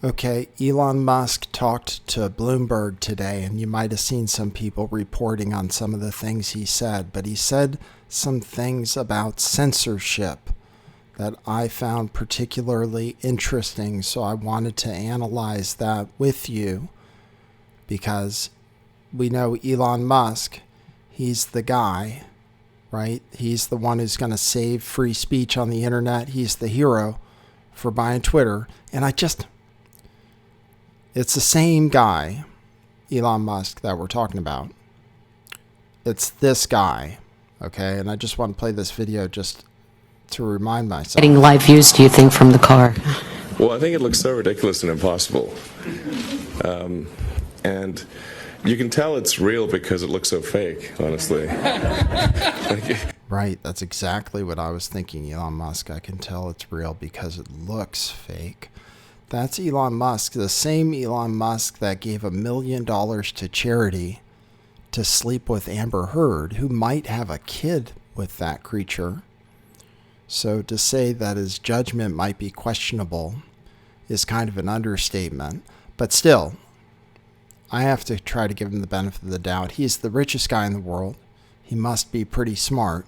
Okay, Elon Musk talked to Bloomberg today, and you might have seen some people reporting on some of the things he said, but he said some things about censorship that I found particularly interesting, so I wanted to analyze that with you, because we know Elon Musk, he's the guy, right? He's the one who's going to save free speech on the internet. He's the hero for buying Twitter, and it's the same guy, Elon Musk, that we're talking about. It's this guy, okay? And I just want to play this video just to remind myself. Getting live views, do you think, from the car? Well, I think it looks so ridiculous and impossible. And you can tell it's real because it looks so fake, honestly. Right, that's exactly what I was thinking, Elon Musk. I can tell it's real because it looks fake. That's Elon Musk, the same Elon Musk that gave $1 million to charity to sleep with Amber Heard, who might have a kid with that creature. So to say that his judgment might be questionable is kind of an understatement. But still, I have to try to give him the benefit of the doubt. He's the richest guy in the world. He must be pretty smart.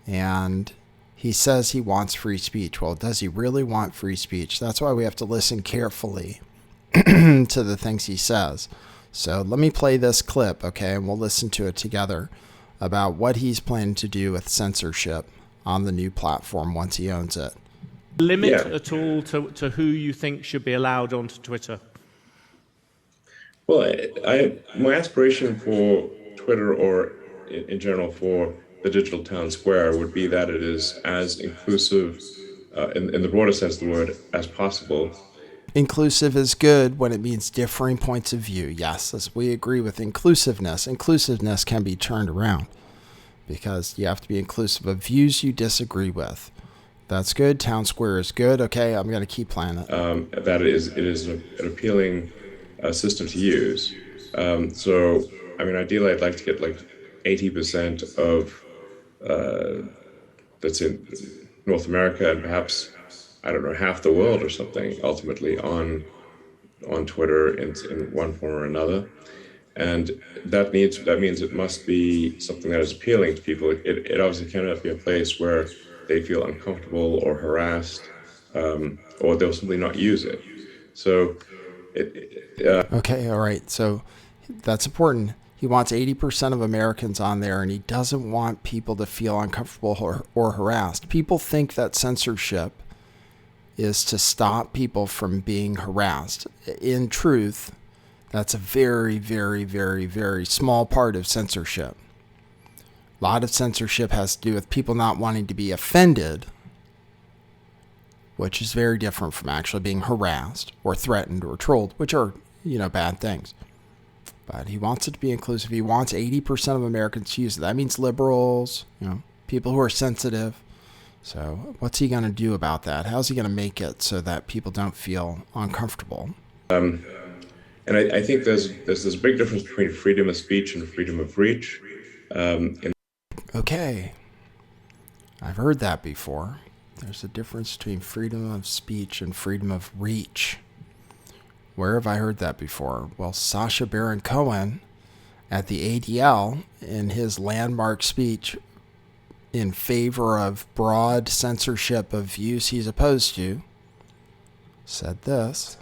And he says he wants free speech. Well, does he really want free speech? That's why we have to listen carefully to the things he says. So let me play this clip, okay, and we'll listen to it together about what he's planning to do with censorship on the new platform once he owns it. Limit at all to who you think should be allowed onto Twitter? Well, my aspiration for Twitter, or in general for the digital town square, would be that it is as inclusive, in the broader sense of the word, as possible. Inclusive is good when it means differing points of view. Yes, we agree with inclusiveness. Inclusiveness can be turned around because you have to be inclusive of views you disagree with. That's good. Town square is good. Okay, I'm going to keep playing it. That it is an appealing system to use. So, I mean, ideally, I'd like to get like 80% of that's in North America, and perhaps, I don't know, half the world or something, ultimately on Twitter in one form or another. And that means it must be something that is appealing to people. It obviously cannot be a place where they feel uncomfortable or harassed, or they'll simply not use it. So, okay, all right. So that's important. He wants 80% of Americans on there, and he doesn't want people to feel uncomfortable or harassed. People think that censorship is to stop people from being harassed. In truth, that's a very, very, very, very small part of censorship. A lot of censorship has to do with people not wanting to be offended, which is very different from actually being harassed or threatened or trolled, which are, bad things. But he wants it to be inclusive. He wants 80% of Americans to use it. That means liberals, people who are sensitive. So what's he going to do about that? How's he going to make it so that people don't feel uncomfortable? And I think there's this big difference between freedom of speech and freedom of reach. Okay. I've heard that before. There's a difference between freedom of speech and freedom of reach. Where have I heard that before? Well, Sacha Baron Cohen at the ADL, in his landmark speech in favor of broad censorship of views he's opposed to, said this.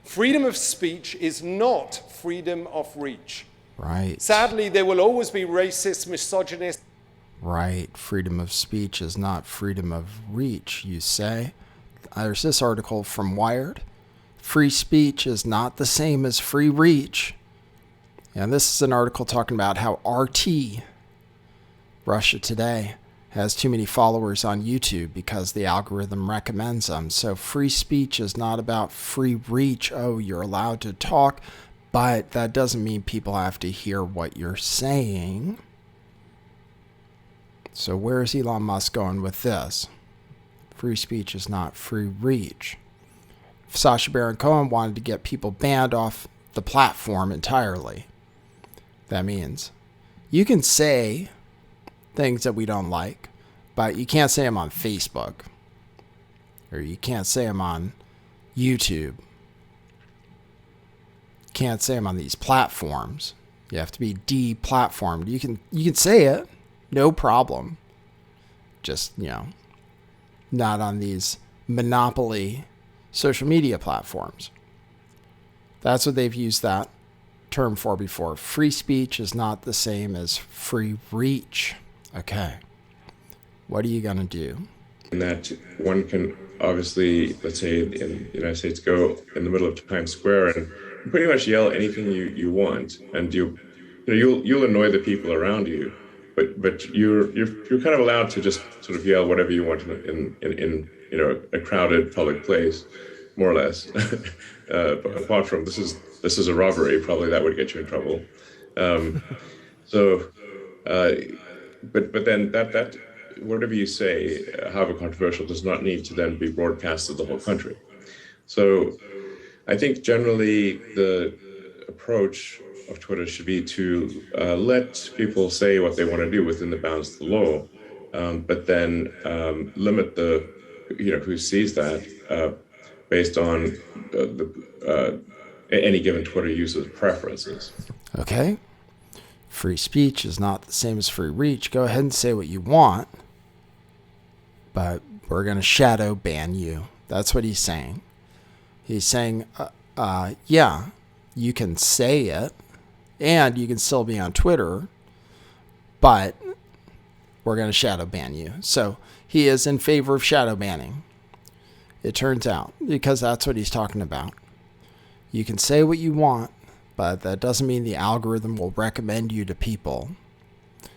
Freedom of speech is not freedom of reach. Right. Sadly, there will always be racist, misogynist. Right. Freedom of speech is not freedom of reach, you say. There's this article from Wired. Free speech is not the same as free reach. And this is an article talking about how RT, Russia Today, has too many followers on YouTube because the algorithm recommends them. So free speech is not about free reach. Oh, you're allowed to talk, but that doesn't mean people have to hear what you're saying. So where is Elon Musk going with this? Free speech is not free reach. Sacha Baron Cohen wanted to get people banned off the platform entirely. That means you can say things that we don't like, but you can't say them on Facebook, or you can't say them on YouTube. Can't say them on these platforms. You have to be deplatformed. You can say it, no problem. Just, not on these monopoly social media platforms. That's what they've used that term for before. Free speech is not the same as free reach. Okay. What are you going to do? And that one can obviously, let's say in the United States, go in the middle of Times Square and pretty much yell anything you want, and you'll annoy the people around you, but you're kind of allowed to just sort of yell whatever you want in a crowded public place, more or less. Apart from this is a robbery, probably that would get you in trouble. But then that whatever you say, however controversial, does not need to then be broadcast to the whole country. So I think generally the approach of Twitter should be to let people say what they want to do within the bounds of the law, but then limit the who sees that based on any given Twitter user's preferences. Okay. Free speech is not the same as free reach. Go ahead and say what you want, but we're going to shadow ban you. That's what he's saying. He's saying, yeah, you can say it, and you can still be on Twitter, but we're going to shadow ban you. So he is in favor of shadow banning, it turns out, because that's what he's talking about. You can say what you want, but that doesn't mean the algorithm will recommend you to people.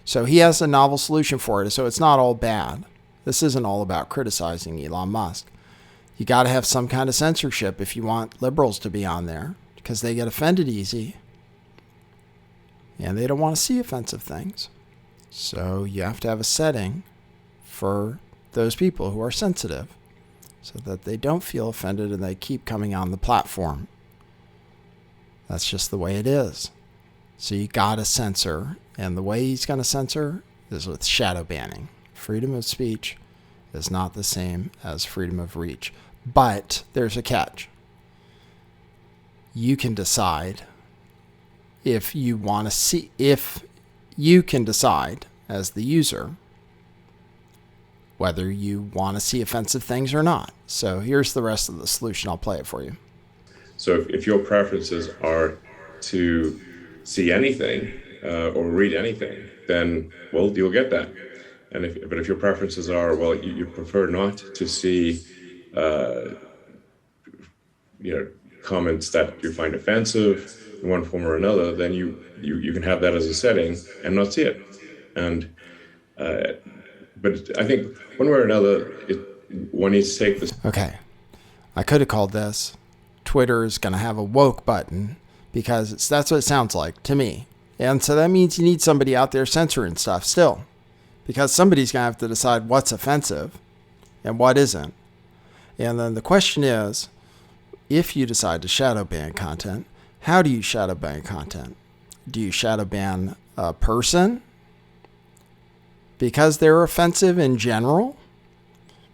So he has a novel solution for it, so it's not all bad. This isn't all about criticizing Elon Musk. You got to have some kind of censorship if you want liberals to be on there, because they get offended easy, and they don't want to see offensive things. So you have to have a setting for those people who are sensitive so that they don't feel offended and they keep coming on the platform. That's just the way it is. So you got to censor, and the way he's going to censor is with shadow banning. Freedom of speech is not the same as freedom of reach. But there's a catch. You can decide if you want to see, if you can decide as the user whether you want to see offensive things or not. So here's the rest of the solution. I'll play it for you. So if your preferences are to see anything or read anything, then, well, you'll get that. But if your preferences are, well, you prefer not to see, comments that you find offensive in one form or another, then you can have that as a setting and not see it. And but I think one way or another, one needs to take this. Okay, I could have called this Twitter is going to have a woke button, because that's what it sounds like to me. And so that means you need somebody out there censoring stuff still, because somebody's going to have to decide what's offensive and what isn't. And then the question is, if you decide to shadow ban content, how do you shadow ban content? Do you shadow ban a person because they're offensive in general?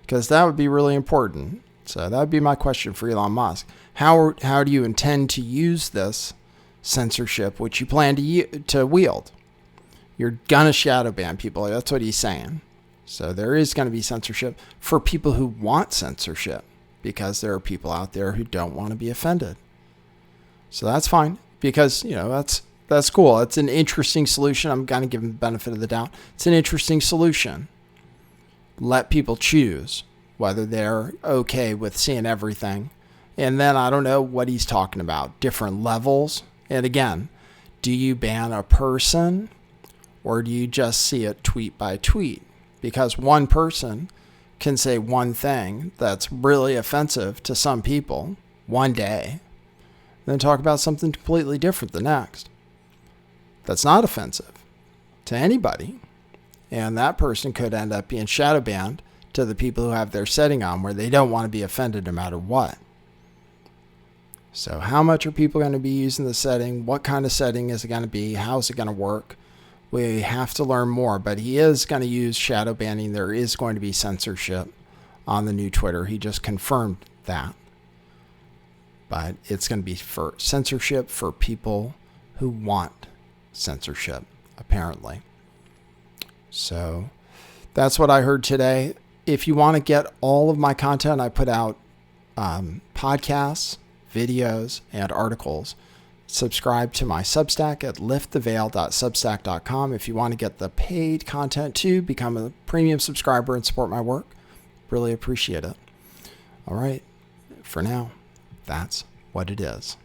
Because that would be really important. So that would be my question for Elon Musk. How do you intend to use this censorship, which you plan to wield? You're going to shadow ban people. That's what he's saying. So there is going to be censorship for people who want censorship, because there are people out there who don't want to be offended. So that's fine, because, that's cool. It's an interesting solution. I'm going to give him the benefit of the doubt. It's an interesting solution. Let people choose whether they're okay with seeing everything. And then I don't know what he's talking about, different levels. And again, do you ban a person, or do you just see it tweet by tweet? Because one person can say one thing that's really offensive to some people one day, then talk about something completely different the next that's not offensive to anybody. And that person could end up being shadow banned to the people who have their setting on where they don't want to be offended no matter what. So how much are people going to be using the setting? What kind of setting is it going to be? How is it going to work? We have to learn more, but he is going to use shadow banning. There is going to be censorship on the new Twitter. He just confirmed that. but it's going to be for censorship for people who want censorship, apparently. So that's what I heard today. If you want to get all of my content, I put out podcasts, videos, and articles. Subscribe to my Substack at lifttheveil.substack.com. If you want to get the paid content too, become a premium subscriber and support my work. Really appreciate it. All right. For now, that's what it is.